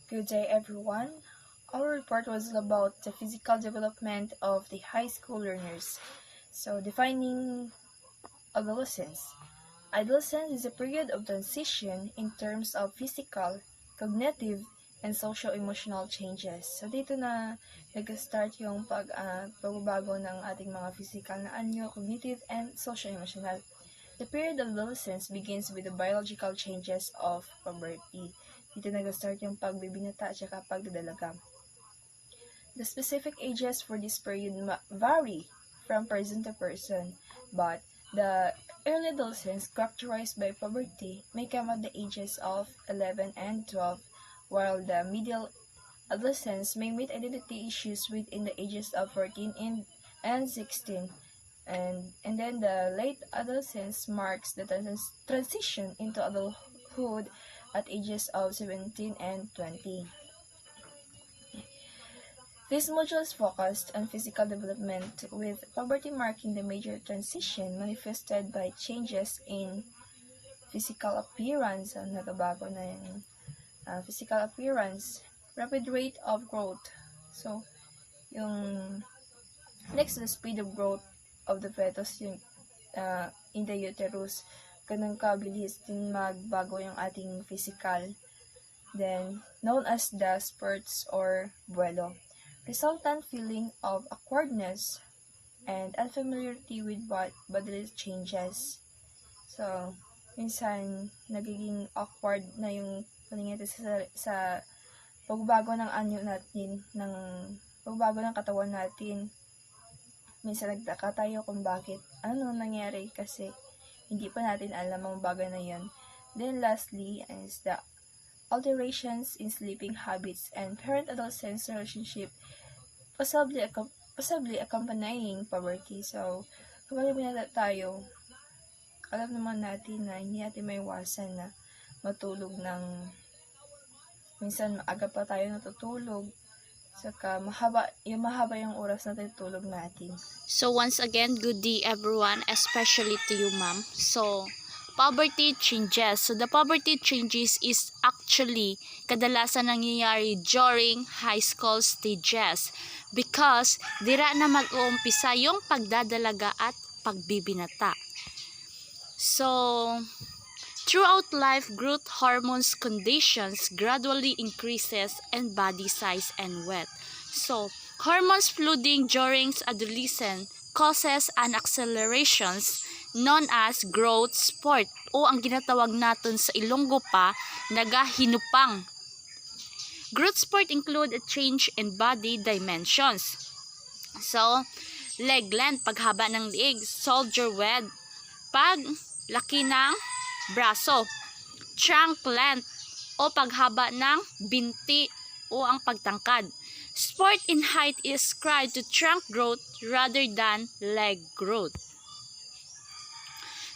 Good day, everyone. Our report was about the physical development of the high school learners. So, defining adolescence. Adolescence is a period of transition in terms of physical, cognitive, and social-emotional changes. So, dito na nag-start yung pagbabago ng ating mga physical na anyo, cognitive, and social-emotional. The period of adolescence begins with the biological changes of puberty. Dito nag-start yung pagbibinata at saka pagdadalaga. The specific ages for this period vary from person to person, but the early adolescence characterized by puberty may come at the ages of 11 and 12, while the middle adolescents may meet identity issues within the ages of 14 and 16. And then the late adolescence marks the transition into adulthood at ages of 17 and 20. This module is focused on physical development, with puberty marking the major transition manifested by changes in physical appearance. Nagabago na yung physical appearance, rapid rate of growth. So, yung next to the speed of growth of the fetus yung in the uterus, ganun kabilis din magbago yung ating physical, then known as the spurts or buwelo. Resultant feeling of awkwardness and unfamiliarity with bodily changes. So, minsan nagiging awkward na yung paningin sa pagbabago ng anyo natin, ng pagbabago ng katawan natin. Minsan nagtaka tayo kung bakit, ano nangyari kasi hindi pa natin alam ang bagay na yun. Then lastly is the alterations in sleeping habits and parent-adolescent relationship possibly accompanying puberty. So, kapag binata tayo, alam naman natin na hindi natin maiwasan na matulog ng minsan maaga pa tayo natutulog. Saka mahaba yung oras na tulog natin. So once again, good day everyone, especially to you ma'am. So puberty changes. So the puberty changes is actually kadalasan nangyayari during high school stages because dira na mag-uumpisa yung pagdadalaga at pagbibinata. So throughout life, growth hormones conditions gradually increases in body size and weight. So, hormones flooding during adolescence causes an accelerations known as growth spurt o ang ginatawag natin sa Ilonggo pa, nagahinupang. Growth spurt include a change in body dimensions. So, leg length, paghaba ng liig, shoulder width, paglaki ng braso, trunk length o paghaba ng binti o ang pagtangkad. Spurt in height is ascribed to trunk growth rather than leg growth.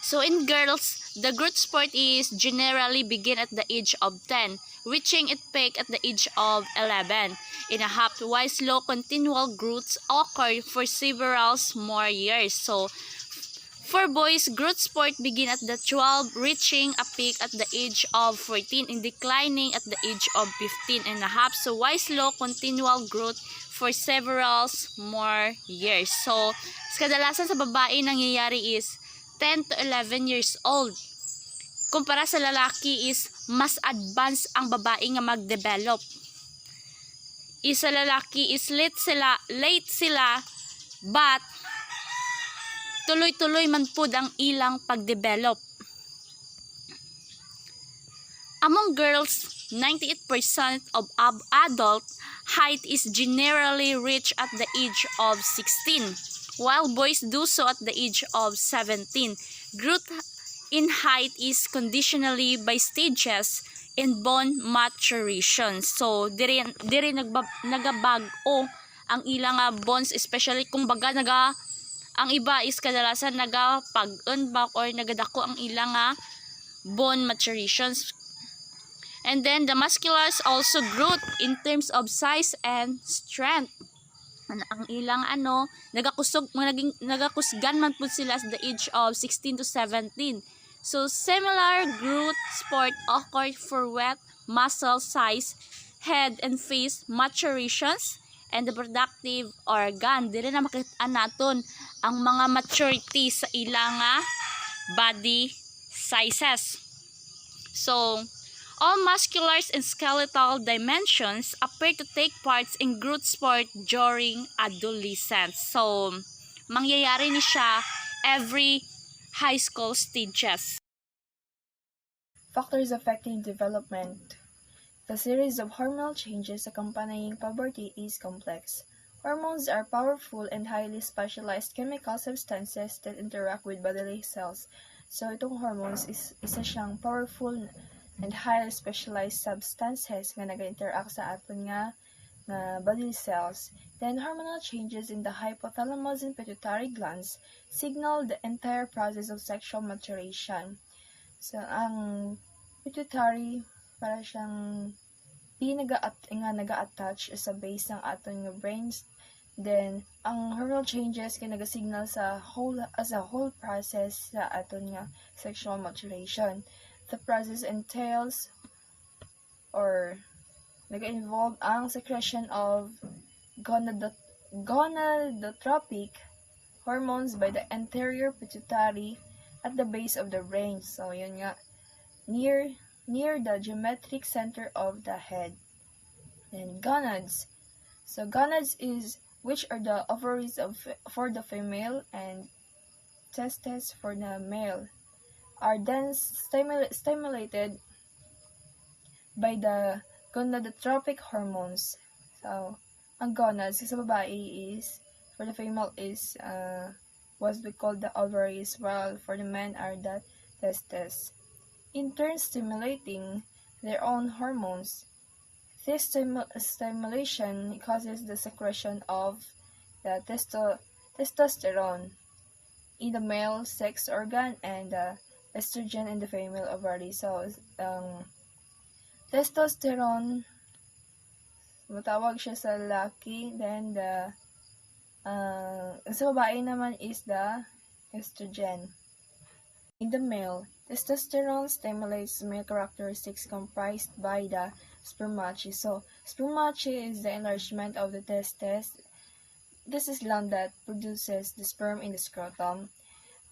So in girls, the growth spurt is generally begin at the age of 10, reaching its peak at the age of 11 and a half, while slow continual growths occur for several more years. So for boys, growth spurt begin at the 12, reaching a peak at the age of 14 and declining at the age of 15 and a half. So while slow continual growth for several more years. So kadalasan sa babae nangyayari is 10 to 11 years old. Kumpara sa lalaki is mas advanced ang babae nga mag-develop. Isa lalaki is late sila but tuloy-tuloy man pud ang ilang pag-develop. Among girls, 98% of adult height is generally reached at the age of 16, while boys do so at the age of 17. Growth in height is conditionally by stages in bone maturation. So, diri nagabag-o ang ilang bones, especially kung baga ang iba is kadalasan pag-unback or nagadako ang ilang bone maturations. And then the musculars also growth in terms of size and strength. Ang ilang nagakusgan man po sila at the age of 16 to 17. So similar growth spurt occurred for weight, muscle size, head and face maturations, and the reproductive organ. Dili na makita naton ang mga maturity sa ilang body sizes. So, all muscular and skeletal dimensions appear to take part in growth spurt during adolescence. So, mangyayari ni siya every high school stages. Factors affecting development. The series of hormonal changes accompanying puberty is complex. Hormones are powerful and highly specialized chemical substances that interact with bodily cells. So, itong hormones isa siyang powerful and highly specialized substances nga nag-interact sa aton nga bodily cells. Then, hormonal changes in the hypothalamus and pituitary glands signal the entire process of sexual maturation. So, ang pituitary, para siyang naga-attach sa base ng aton nga brains. Then, ang hormonal changes kay naga-signal as a whole process sa aton nga sexual maturation. The process entails or naga-involve ang secretion of gonadotropic hormones by the anterior pituitary at the base of the brain. So, yun nga, near the geometric center of the head. And gonads. So, gonads which are the ovaries for the female and testes for the male, are then stimulated by the gonadotropic hormones. So, ang gonads sa babae for the female is what we call the ovaries, while for the men are the testes. In turn, stimulating their own hormones. This stimulation causes the secretion of the testosterone in the male sex organ and estrogen in the female ovary. So, testosterone, matawag siya sa lalaki, then sa babae naman is the estrogen. In the male, testosterone stimulates male characteristics comprised by the spermaceous. So, spermaceous is the enlargement of the testes. This is gland that produces the sperm in the scrotum.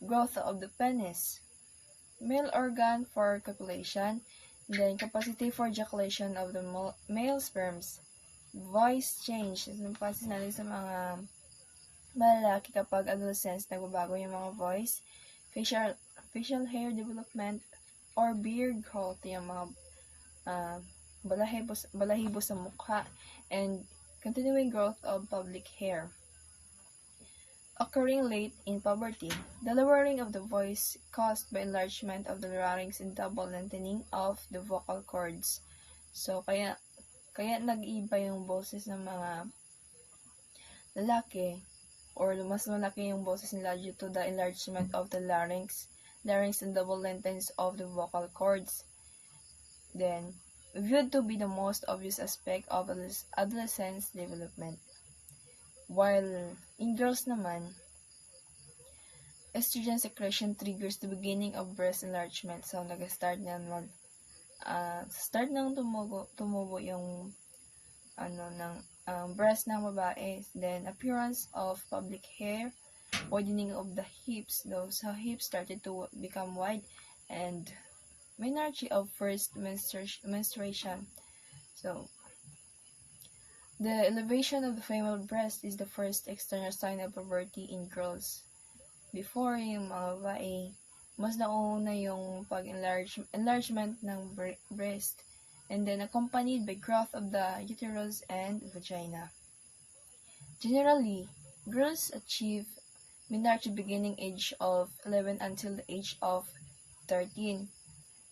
Growth of the penis. Male organ for copulation. Then, capacity for ejaculation of the male sperms. Voice change. Napansin natin sa mga malalaki kapag adolescents, nagbabago yung mga voice. Facial hair development or beard growth, yung mga balahibo sa mukha, and continuing growth of pubic hair. Occurring late in puberty, the lowering of the voice caused by enlargement of the larynx and double lengthening of the vocal cords. So, kaya nag-iba yung boses ng mga lalaki, or mas malaki yung boses nila due to the enlargement of the larynx and double lengthens of the vocal cords. Then, viewed to be the most obvious aspect of adolescence development. While in girls naman, estrogen secretion triggers the beginning of breast enlargement. So, nag-start na tumubo yung breast ng babae. Then, appearance of pubic hair, widening of the hips. Those hips started to become wide, and menarche of first menstruation. So, the elevation of the female breast is the first external sign of puberty in girls. Before yung mga babae, mas nauna yung enlargement ng breast, and then accompanied by growth of the uterus and vagina. Generally, girls achieve menarche beginning age of 11 until the age of 13.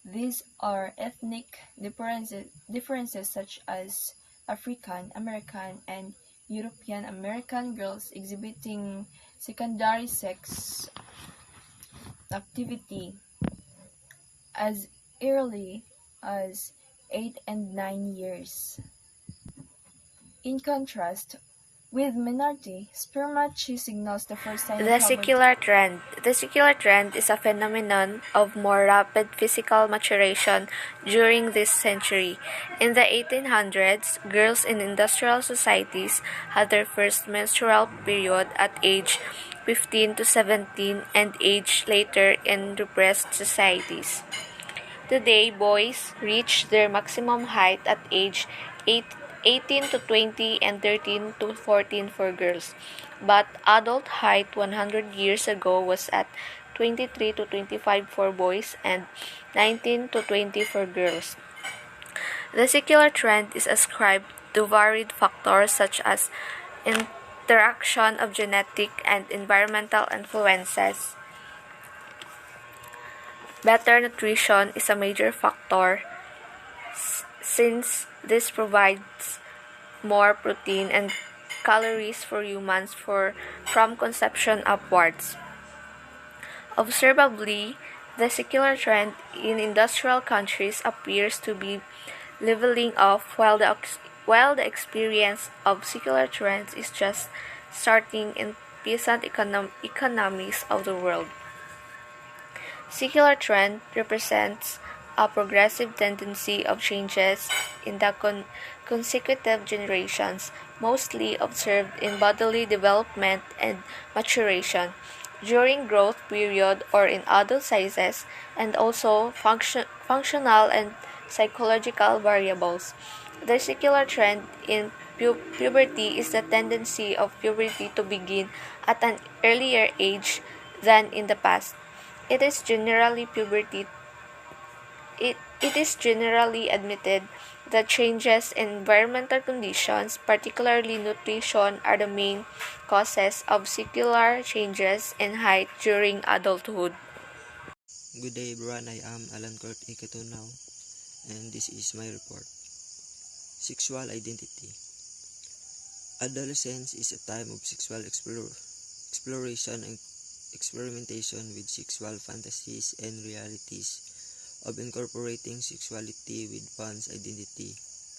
These are ethnic differences such as African American and European American girls exhibiting secondary sex activity as early as 8 and 9 years. In contrast, With menarche, spermachy signals the first sign of The puberty. secular trend. The secular trend is a phenomenon of more rapid physical maturation during this century. In the 1800s, girls in industrial societies had their first menstrual period at age 15 to 17 and age later in repressed societies. Today, boys reach their maximum height at age 18 to 20 and 13 to 14 for girls. But adult height 100 years ago was at 23 to 25 for boys and 19 to 20 for girls. The secular trend is ascribed to varied factors such as interaction of genetic and environmental influences. Better nutrition is a major factor since this provides more protein and calories for humans from conception upwards. Observably, the secular trend in industrial countries appears to be leveling off while the experience of secular trends is just starting in peasant economies of the world. Secular trend represents a progressive tendency of changes in the consecutive generations, mostly observed in bodily development and maturation, during growth period or in adult sizes, and also functional and psychological variables. The secular trend in puberty is the tendency of puberty to begin at an earlier age than in the past. It is generally puberty it is generally admitted that changes in environmental conditions, particularly nutrition, are the main causes of secular changes in height during adulthood. Good day everyone, I am Alan Court Iketo now, and this is my report. Sexual identity. Adolescence is a time of sexual exploration and experimentation with sexual fantasies and realities, of incorporating sexuality with one's identity,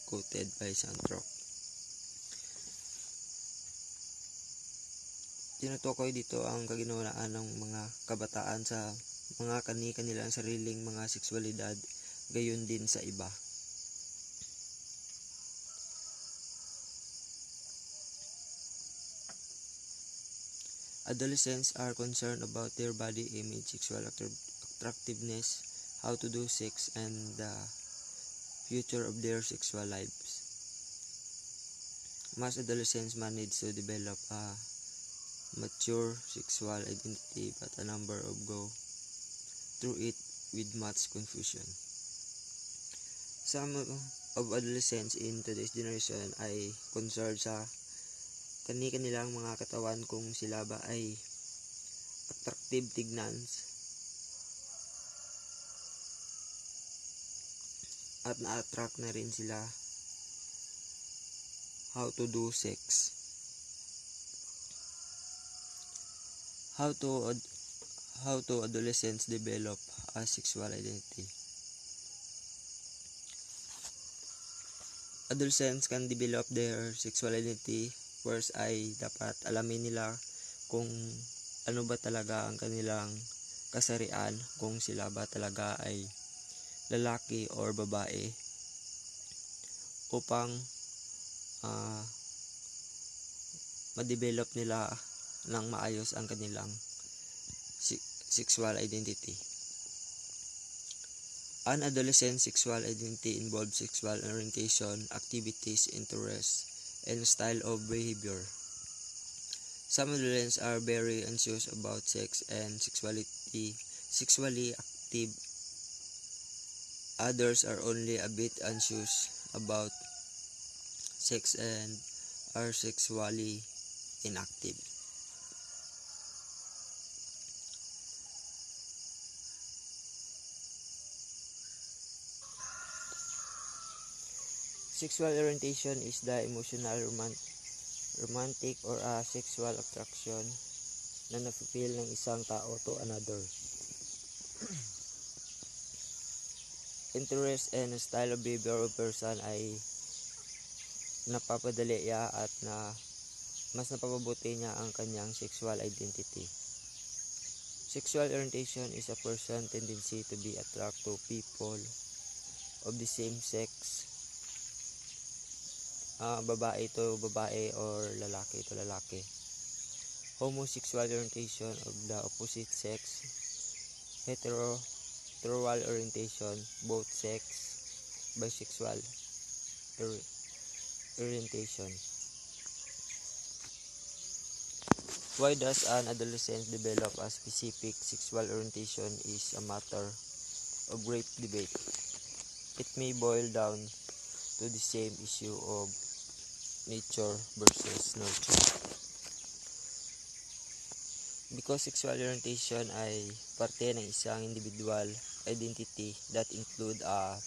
quoted by Santrok. Tinutukoy dito ang kaginawaan ng mga kabataan sa mga kani-kanilang sariling mga sexualidad, gayon din sa iba. Adolescents are concerned about their body image, sexual attractiveness, how to do sex, and the future of their sexual lives. Most adolescents manage to develop a mature sexual identity, but a number of go through it with much confusion. Some of adolescents in today's generation ay concerned sa kani-kanilang mga katawan kung sila ba ay attractive tignan at na-attract na rin sila how to do sex. How to adolescents develop a sexual identity. Adolescents can develop their sexual identity. First ay dapat alamin nila kung ano ba talaga ang kanilang kasarian, kung sila ba talaga ay lalaki or babae, upang ma-develop nila ng maayos ang kanilang sexual identity. An adolescent sexual identity involves sexual orientation, activities, interests, and style of behavior. Some adolescents are very anxious about sex and sexually active. Others are only a bit anxious about sex and are sexually inactive. Sexual orientation is the emotional, romantic or a sexual attraction na napipil ng isang tao to another. Interest and style of behavior of person ay napapadali at na mas napapabuti niya ang kanyang sexual identity. Sexual orientation is a person's tendency to be attracted to people of the same sex. Babae to babae or lalaki to lalaki. Homosexual orientation of the opposite sex. Heterosexual orientation, both sex. Bisexual orientation. Why does an adolescent develop a specific sexual orientation is a matter of great debate. It may boil down to the same issue of nature versus nurture. Because sexual orientation ay parte ng isang individual identity that include a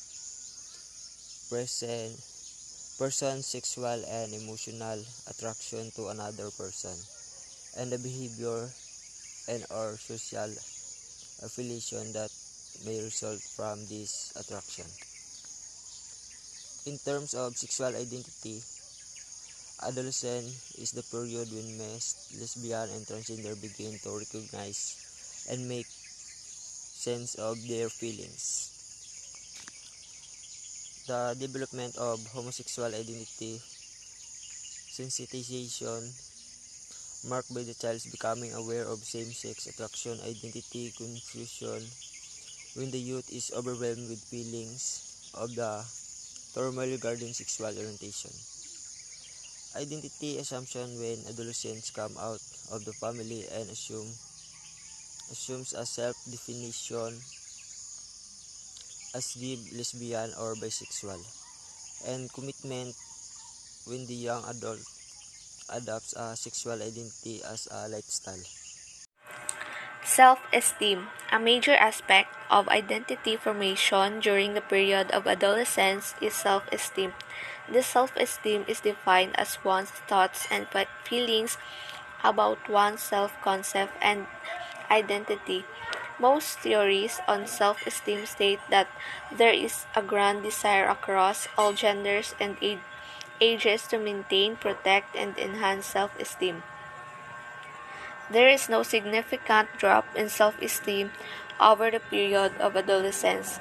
person's sexual and emotional attraction to another person, and the behavior and or social affiliation that may result from this attraction. In terms of sexual identity, adolescence is the period when males, lesbian, and transgender begin to recognize and make sense of their feelings. The development of homosexual identity sensitization marked by the child's becoming aware of same-sex attraction, identity confusion, when the youth is overwhelmed with feelings of the turmoil regarding sexual orientation. Identity assumption when adolescents come out of the family and assumes a self-definition as gay, lesbian, or bisexual, and commitment when the young adult adopts a sexual identity as a lifestyle. Self-esteem. A major aspect of identity formation during the period of adolescence is self-esteem. This self-esteem is defined as one's thoughts and feelings about one's self-concept and identity. Most theories on self-esteem state that there is a grand desire across all genders and ages to maintain, protect, and enhance self-esteem. There is no significant drop in self-esteem over the period of adolescence.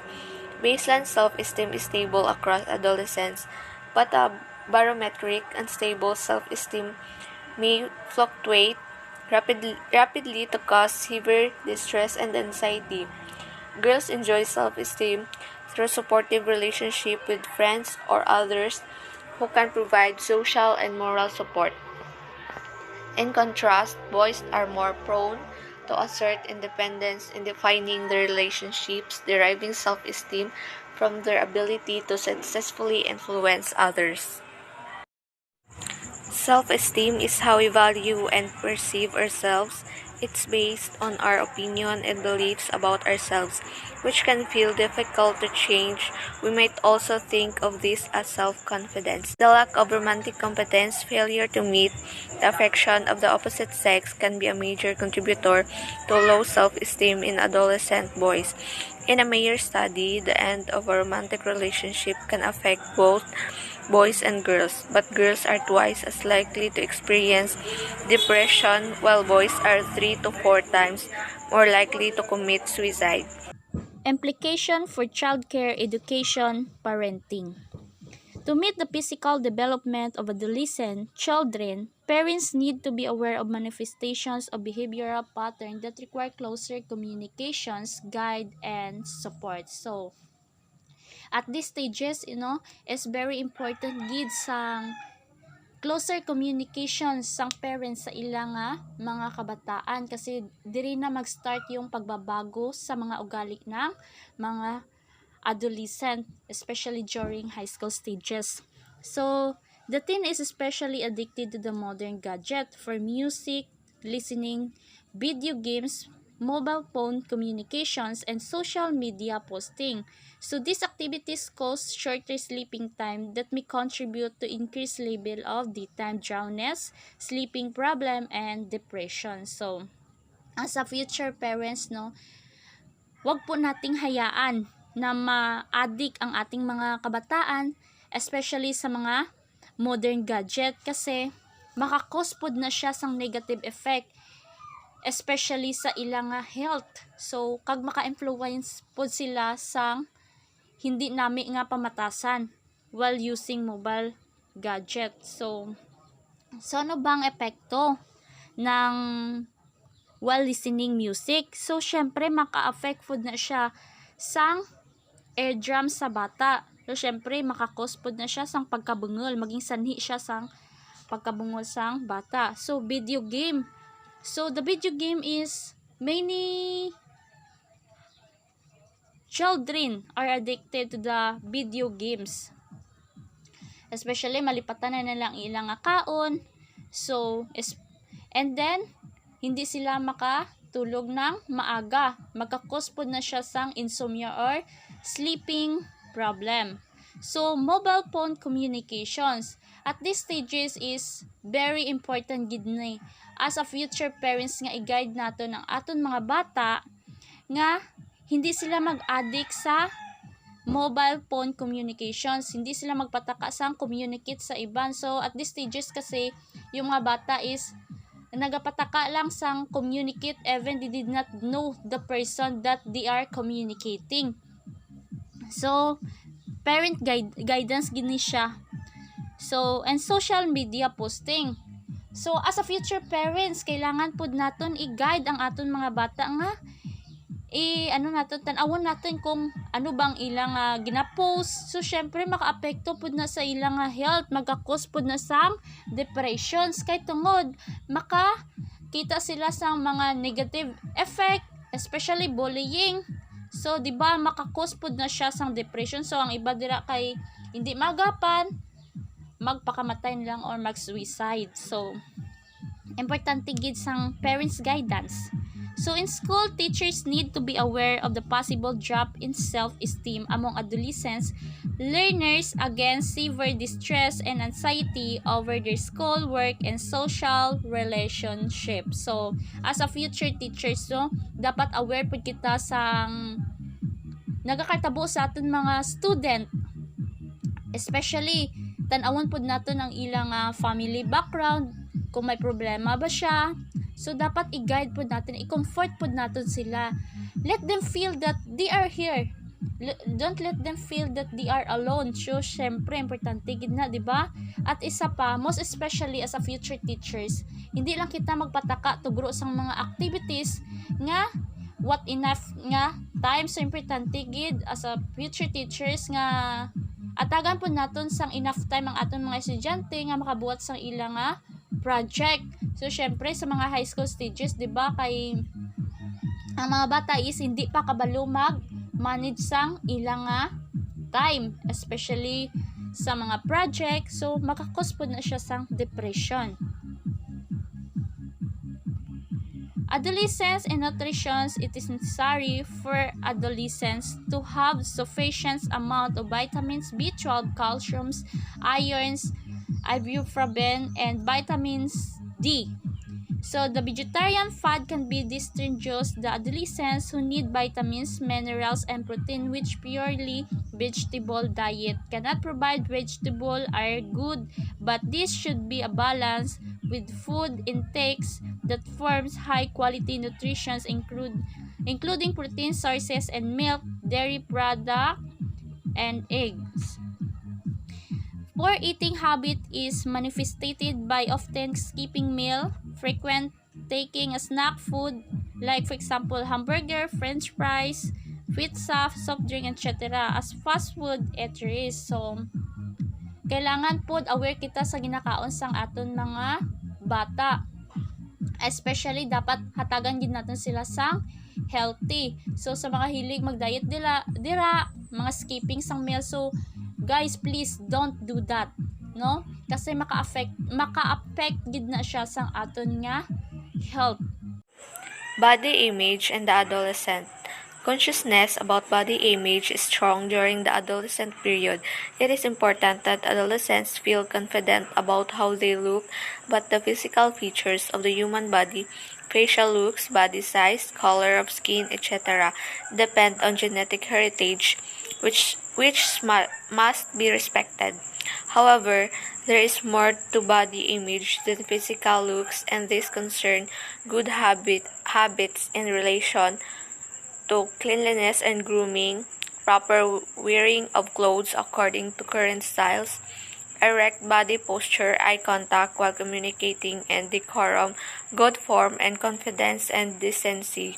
Baseline self-esteem is stable across adolescence, but a barometric unstable self-esteem may fluctuate rapidly to cause severe distress and anxiety. Girls enjoy self-esteem through supportive relationship with friends or others who can provide social and moral support. In contrast, boys are more prone to assert independence in defining their relationships, deriving self-esteem from their ability to successfully influence others. Self-esteem is how we value and perceive ourselves. It's based on our opinion and beliefs about ourselves, which can feel difficult to change. We might also think of this as self-confidence. The lack of romantic competence, failure to meet the affection of the opposite sex can be a major contributor to low self-esteem in adolescent boys. In a Mayer study, the end of a romantic relationship can affect both boys and girls, but girls are twice as likely to experience depression, while boys are 3 to 4 times more likely to commit suicide. Implication for childcare, education, parenting. To meet the physical development of adolescent children, parents need to be aware of manifestations of behavioral patterns that require closer communications, guide, and support. So, at these stages, is very important gid sang closer communication sang parents sa ilang mga kabataan kasi diri na mag-start yung pagbabago sa mga ugali ng mga adolescent, especially during high school stages. So, the teen is especially addicted to the modern gadget for music, listening, video games, mobile phone communications, and social media posting. So, these activities cause shorter sleeping time that may contribute to increased level of daytime drowsiness, sleeping problem, and depression. So, as a future parents, wag po nating hayaan na ma-addict ang ating mga kabataan, especially sa mga modern gadget kasi makakos pod na siya sang negative effect, especially sa ilang nga health. So kag maka-influence pod sila sang hindi nami nga pamatasan while using mobile gadget. So ano bang epekto ng while listening music? So syempre maka-affect pod na siya sang eardrum sa bata. So syempre makakos pod na siya sang pagkabungol, maging sanhi siya sang pagkabungol sang bata. So video game. So the video game is many children are addicted to the video games. Especially malipatan na nilang ilang akaon. So and then hindi sila makatulog ng maaga. Magkakos pod na siya sang insomnia or sleeping problem. So mobile phone communications at these stages is very important gid ni as a future parents nga i-guide nato ng aton mga bata nga hindi sila mag-addict sa mobile phone communications, hindi sila magpataka sang communicate sa iban. So at these stages kasi yung mga bata is nagapataka lang sang communicate even they did not know the person that they are communicating. So parent guidance gini siya. So and social media posting. So as a future parents, kailangan pod naton i-guide ang aton mga bata nga tan-awon natin kung ano bang ilang gina-post. So syempre maka-apekto pod na sa ilang health, magka-cause pod na sang depressions kay tungod makakita sila sang mga negative effect, especially bullying. So di ba maka-cause pod na siya sang depression. So ang iba dira kay hindi magapan magpakamatay lang or mag-suicide. So importante gid sang parents guidance. So in school, teachers need to be aware of the possible drop in self-esteem among adolescents, learners against severe distress and anxiety over their schoolwork and social relationships. So as a future teachers, so dapat aware pud kita sang nagakartabo sa aton mga student, especially tan-awon pod naton ang ilang family background, kung may problema ba siya. So dapat i-guide pod natin, i-comfort pod natin sila. Let them feel that they are here. Don't let them feel that they are alone. So syempre importante gid na, di ba? At isa pa, most especially as a future teachers, hindi lang kita magpataka tugro sang mga activities nga what enough nga time. So importante gid as a future teachers nga atagan po naton sang enough time ang aton mga estudyante nga makabuhat sang ilang project. So syempre sa mga high school stages, 'di ba, kay ang mga bata is hindi pa kabalo mag-manage sang ilang time, especially sa mga project. So makakos po na siya sang depression. Adolescence and nutrition, it is necessary for adolescents to have sufficient amount of vitamins B12, calcium, irons, ibuprofen, and vitamins D. So the vegetarian fad can be distinguished the adolescents who need vitamins, minerals, and protein which purely vegetable diet cannot provide. Vegetable are good, but this should be a balance with food intakes that forms high quality nutrition including protein sources and milk, dairy product, and eggs. Poor eating habit is manifested by often skipping meal, frequent taking a snack food like for example hamburger, french fries, pizza, soft drink, etc. as fast food eateries. So kailangan pod aware kita sa ginakaon sang aton mga bata. Especially dapat hatagan gid natin sila sang healthy. So sa mga hilig mag-diet dira mga skipping sang meal. So guys, please don't do that, no? Kasi maka-affect gid na siya sang aton nga health. Body image and the adolescent. Consciousness about body image is strong during the adolescent period. It is important that adolescents feel confident about how they look, but the physical features of the human body, facial looks, body size, color of skin, etc., depend on genetic heritage, which must be respected. However, There is more to body image than physical looks, and this concern good habits in relation to cleanliness and grooming, proper wearing of clothes according to current styles, erect body posture, eye contact while communicating, and decorum, good form and confidence and decency.